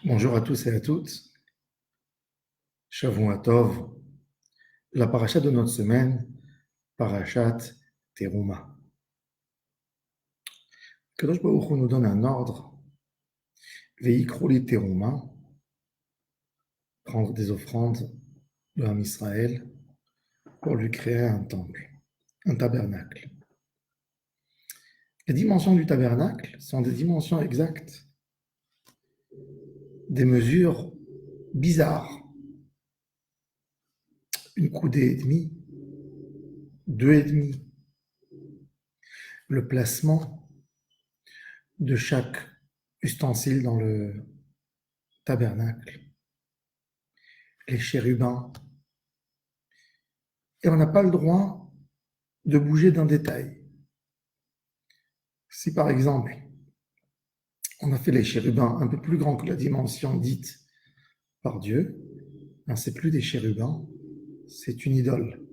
Bonjour à tous et à toutes. Shavua Tov. La paracha de notre semaine, Parashat Teruma. Kadosh Baruch Hu nous donne un ordre. Veikrouli Teruma, prendre des offrandes de l'âme Israël pour lui créer un temple, un tabernacle. Les dimensions du tabernacle sont des dimensions exactes, des mesures bizarres. Une coudée et demie, 2,5. Le placement de chaque ustensile dans le tabernacle, les chérubins. Et on n'a pas le droit de bouger d'un détail. Si par exemple, on a fait les chérubins un peu plus grands que la dimension dite par Dieu, ben c'est plus des chérubins, c'est une idole.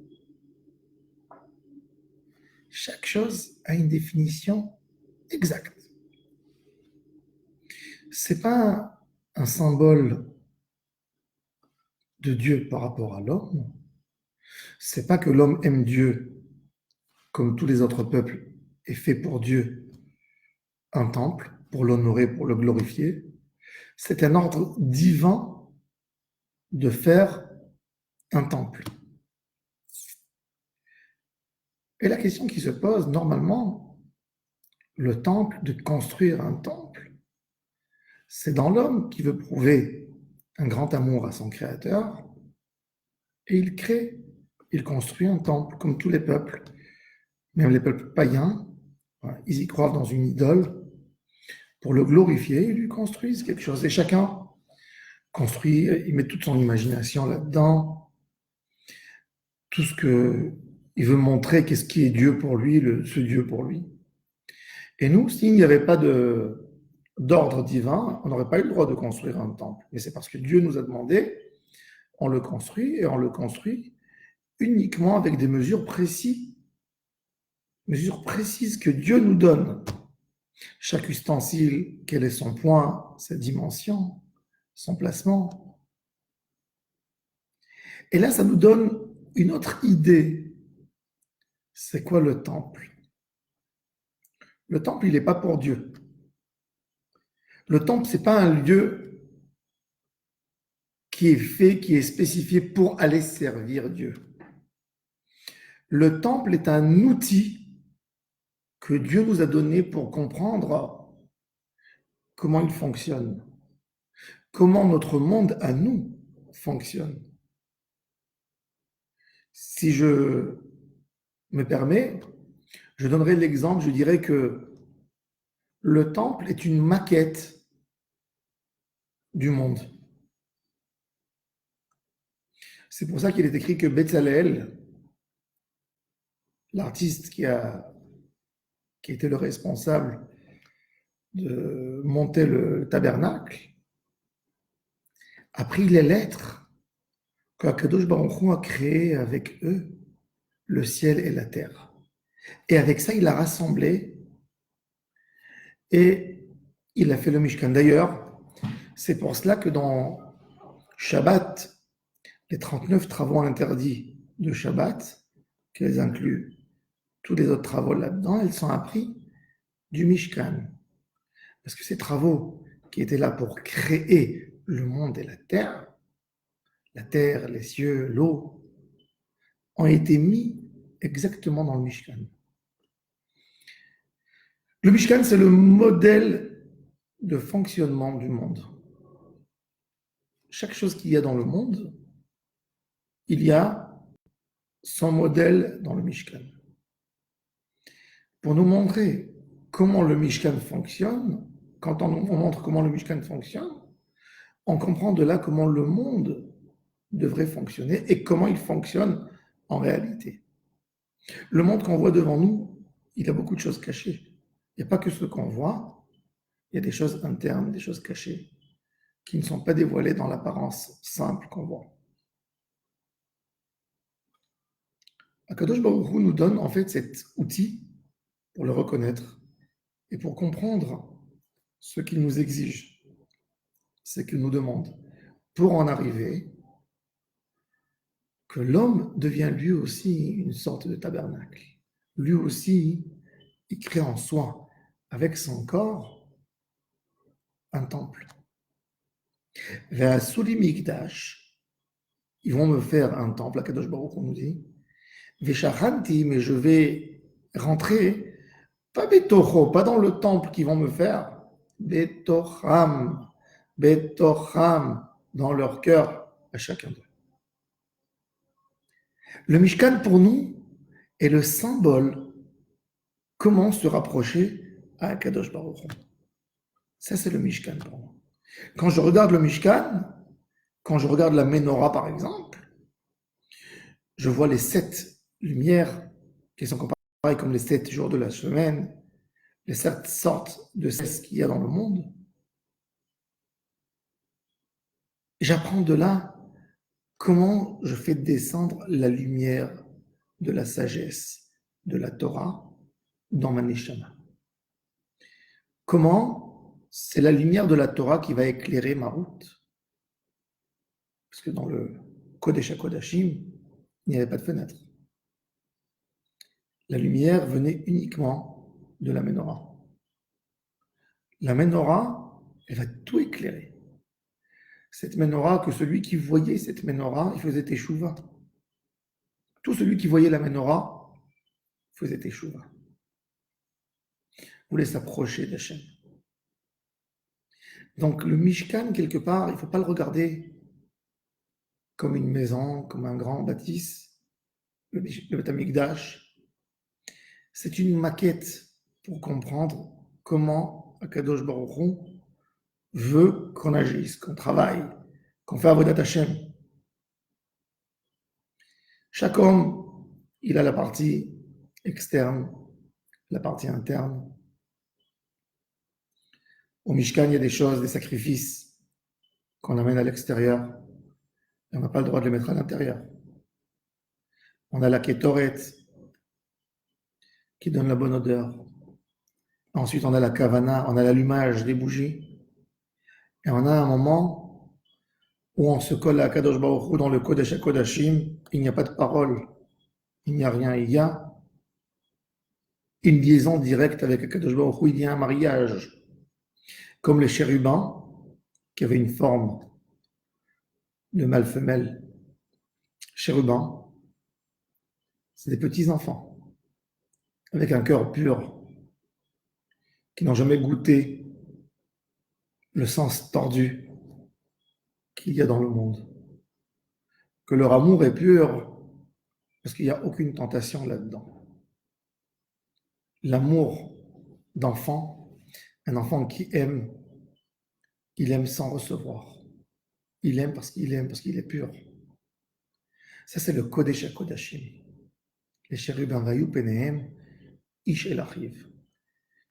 Chaque chose a une définition exacte. C'est pas un symbole de Dieu par rapport à l'homme. C'est pas que l'homme aime Dieu comme tous les autres peuples et fait pour Dieu un temple pour l'honorer, pour le glorifier. C'est un ordre divin de faire un temple. Et la question qui se pose, normalement, le temple, de construire un temple, c'est dans l'homme qui veut prouver un grand amour à son créateur, et il crée, il construit un temple, comme tous les peuples, même les peuples païens, ils y croient dans une idole, pour le glorifier, ils lui construisent quelque chose, et chacun construit, il met toute son imagination là-dedans, tout ce qu'il veut montrer, qu'est-ce qui est Dieu pour lui, ce Dieu pour lui. Et nous, s'il n'y avait pas d'ordre divin, on n'aurait pas eu le droit de construire un temple. Mais c'est parce que Dieu nous a demandé, on le construit, et on le construit uniquement avec des mesures précises que Dieu nous donne. Chaque ustensile, quel est son point, sa dimension, son placement. Et là, ça nous donne une autre idée. C'est quoi le temple? Le temple, il n'est pas pour Dieu. Le temple, ce n'est pas un lieu qui est fait, qui est spécifié pour aller servir Dieu. Le temple est un outil que Dieu nous a donné pour comprendre comment il fonctionne, comment notre monde à nous fonctionne. Si je me permets, je donnerai l'exemple, je dirais que le temple est une maquette du monde. C'est pour ça qu'il est écrit que Bezalel, l'artiste qui était le responsable de monter le tabernacle, a pris les lettres que Akadosh Baruch Hu a créées avec eux, le ciel et la terre. Et avec ça, il a rassemblé et il a fait le Mishkan. D'ailleurs, c'est pour cela que dans Shabbat, les 39 travaux interdits de Shabbat, qu'elles incluent tous les autres travaux là-dedans, elles sont appris du Mishkan. Parce que ces travaux qui étaient là pour créer le monde et la terre, les cieux, l'eau, ont été mis exactement dans le Mishkan. Le Mishkan, c'est le modèle de fonctionnement du monde. Chaque chose qu'il y a dans le monde, il y a son modèle dans le Mishkan. Pour nous montrer comment le Mishkan fonctionne, quand on montre comment le Mishkan fonctionne, on comprend de là comment le monde devrait fonctionner et comment il fonctionne en réalité. Le monde qu'on voit devant nous, il a beaucoup de choses cachées. Il n'y a pas que ce qu'on voit, il y a des choses internes, des choses cachées, qui ne sont pas dévoilées dans l'apparence simple qu'on voit. Akadosh Baruch Hu nous donne en fait cet outil pour le reconnaître et pour comprendre ce qu'il nous exige. c'est qu'il nous demande, pour en arriver, que l'homme devient lui aussi une sorte de tabernacle. Lui aussi, il crée en soi, avec son corps, un temple. Vers Souli Mikdash, ils vont me faire un temple, à Kadosh Baruch on nous dit, Veshachanti, mais je vais rentrer, pas Betocho, pas dans le temple qu'ils vont me faire, Betocham, Betocham, dans leur cœur, à chacun d'eux. Le Mishkan, pour nous, est le symbole comment se rapprocher à Kadosh Baruch Hu. Ça, c'est le Mishkan pour moi. Quand je regarde le Mishkan, quand je regarde la Menorah, par exemple, je vois les 7 lumières qui sont comparées comme les 7 jours de la semaine, les 7 sortes de cesses qu'il y a dans le monde. J'apprends de là comment je fais descendre la lumière de la sagesse, de la Torah, dans ma Neshama. Comment c'est la lumière de la Torah qui va éclairer ma route. Parce que dans le Kodesh HaKodashim, il n'y avait pas de fenêtre. La lumière venait uniquement de la Menorah. La Menorah, elle va tout éclairer. Cette Menorah, que celui qui voyait cette Menorah, il faisait Teshuvah. Tout celui qui voyait la Menorah faisait Teshuvah. Voulait s'approcher d'Hachem. Donc le Mishkan, quelque part, il ne faut pas le regarder comme une maison, comme un grand bâtisse, le Beth Amikdash. C'est une maquette pour comprendre comment Akadosh Baruch Hu veut qu'on agisse, qu'on travaille, qu'on fait Avodat Hashem. Chaque homme, il a la partie externe, la partie interne. Au Mishkan, il y a des choses, des sacrifices qu'on amène à l'extérieur et on n'a pas le droit de les mettre à l'intérieur. On a la Ketoret qui donne la bonne odeur. Ensuite, on a la Kavana, on a l'allumage des bougies. Et on a un moment où on se colle à Kadosh Baruch Hu dans le Kodesh HaKodashim. Il n'y a pas de parole, il n'y a rien. Il y a une liaison directe avec Kadosh Baruch Hu. Il y a un mariage. Comme les chérubins, qui avaient une forme de mâle-femelle. Chérubins, c'est des petits enfants, avec un cœur pur, qui n'ont jamais goûté le sens tordu qu'il y a dans le monde. Que leur amour est pur, parce qu'il n'y a aucune tentation là-dedans. L'amour d'enfant, un enfant qui aime, il aime sans recevoir. Il aime parce qu'il est pur. Ça, c'est le Kodesh HaKodashim. Les chérubins vayu penehem, ish el achiv.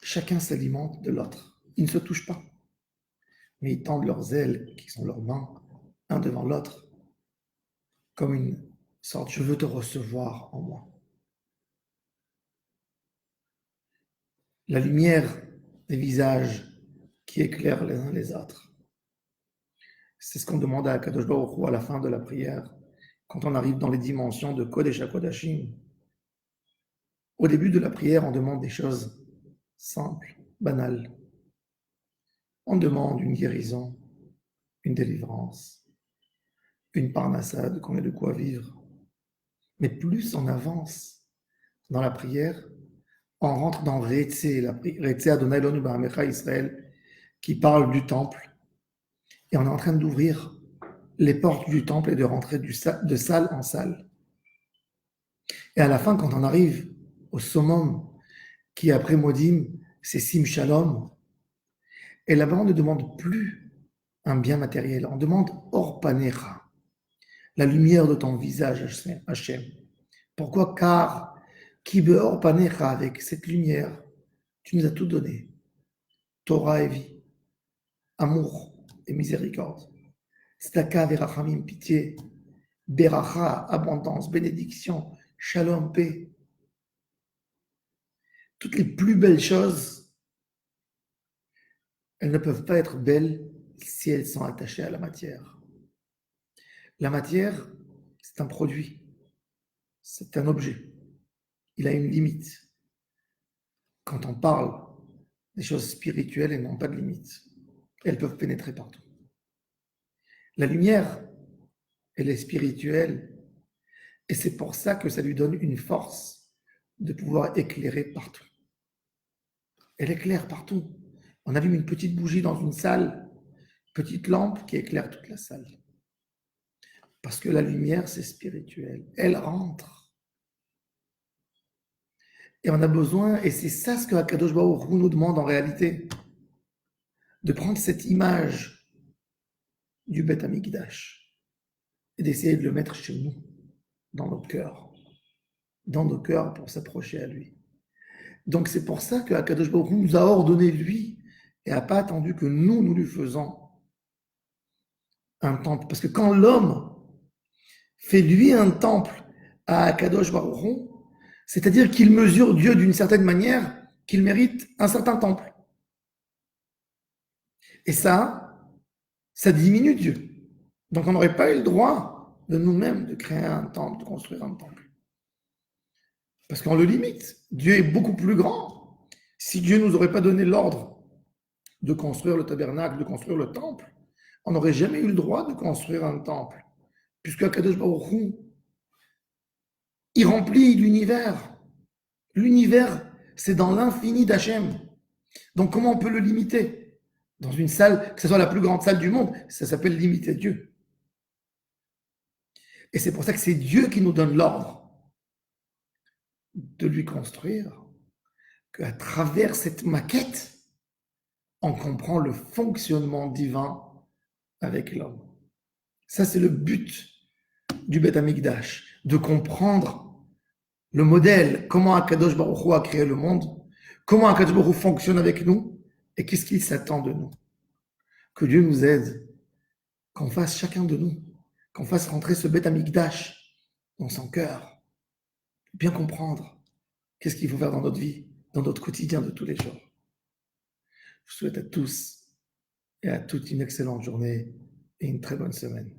Chacun s'alimente de l'autre. Ils ne se touchent pas. Mais ils tendent leurs ailes, qui sont leurs mains, un devant l'autre, comme une sorte, je veux te recevoir en moi. La lumière des visages qui éclairent les uns les autres. C'est ce qu'on demande à Kadosh Baruch Hu à la fin de la prière, quand on arrive dans les dimensions de Kodesh HaKodashim. Au début de la prière, on demande des choses simples, banales. On demande une guérison, une délivrance, une parnassade, qu'on ait de quoi vivre. Mais plus on avance dans la prière, on rentre dans Retsé, la Retsé Adonai Elonu Ba'amecha Israël, qui parle du temple. Et on est en train d'ouvrir les portes du temple et de rentrer de salle en salle. Et à la fin, quand on arrive au summum, qui après Modim, c'est Sim Shalom, et là-bas, on ne demande plus un bien matériel, on demande Or Panecha, la lumière de ton visage, Hachem. Pourquoi? Car Ki Beor Panecha, avec cette lumière, tu nous as tout donné. Torah et vie, amour et miséricorde. Tzedaka verachamim, pitié. Beracha, abondance, bénédiction, shalom, paix. Toutes les plus belles choses, elles ne peuvent pas être belles si elles sont attachées à la matière. La matière, c'est un produit, c'est un objet. Il a une limite. Quand on parle des choses spirituelles, elles n'ont pas de limite. Elles peuvent pénétrer partout. La lumière, elle est spirituelle, et c'est pour ça que ça lui donne une force de pouvoir éclairer partout. Elle éclaire partout. On allume une petite bougie dans une salle, petite lampe qui éclaire toute la salle. Parce que la lumière, c'est spirituel. Elle rentre. Et on a besoin, et c'est ça ce que Akadosh Baruch Hu nous demande en réalité, de prendre cette image du Beth Amikdash et d'essayer de le mettre chez nous, dans nos cœurs pour s'approcher à lui. Donc c'est pour ça que Akadosh Baruch Hu nous a ordonné lui et n'a pas attendu que nous lui faisons un temple. Parce que quand l'homme fait lui un temple à Akadosh Baruch Hu, c'est-à-dire qu'il mesure Dieu d'une certaine manière qu'il mérite un certain temple. Et ça diminue Dieu. Donc on n'aurait pas eu le droit de nous-mêmes de créer un temple, de construire un temple. Parce qu'on le limite. Dieu est beaucoup plus grand. Si Dieu ne nous aurait pas donné l'ordre de construire le tabernacle, de construire le temple, on n'aurait jamais eu le droit de construire un temple. Puisque Akadosh Baruch Hu, il remplit l'univers. L'univers, c'est dans l'infini d'Hachem. Donc comment on peut le limiter? Dans une salle, que ce soit la plus grande salle du monde, ça s'appelle limiter Dieu. Et c'est pour ça que c'est Dieu qui nous donne l'ordre de lui construire, qu'à travers cette maquette, on comprend le fonctionnement divin avec l'homme. Ça, c'est le but du Beth Amikdash, de comprendre le modèle, comment Akadosh Baruch Hu a créé le monde, comment Akadosh Baruch Hu fonctionne avec nous, et qu'est-ce qu'il s'attend de nous. Que Dieu nous aide, qu'on fasse chacun de nous, qu'on fasse rentrer ce Beth Amikdash dans son cœur, bien comprendre qu'est-ce qu'il faut faire dans notre vie, dans notre quotidien de tous les jours. Je souhaite à tous et à toutes une excellente journée et une très bonne semaine.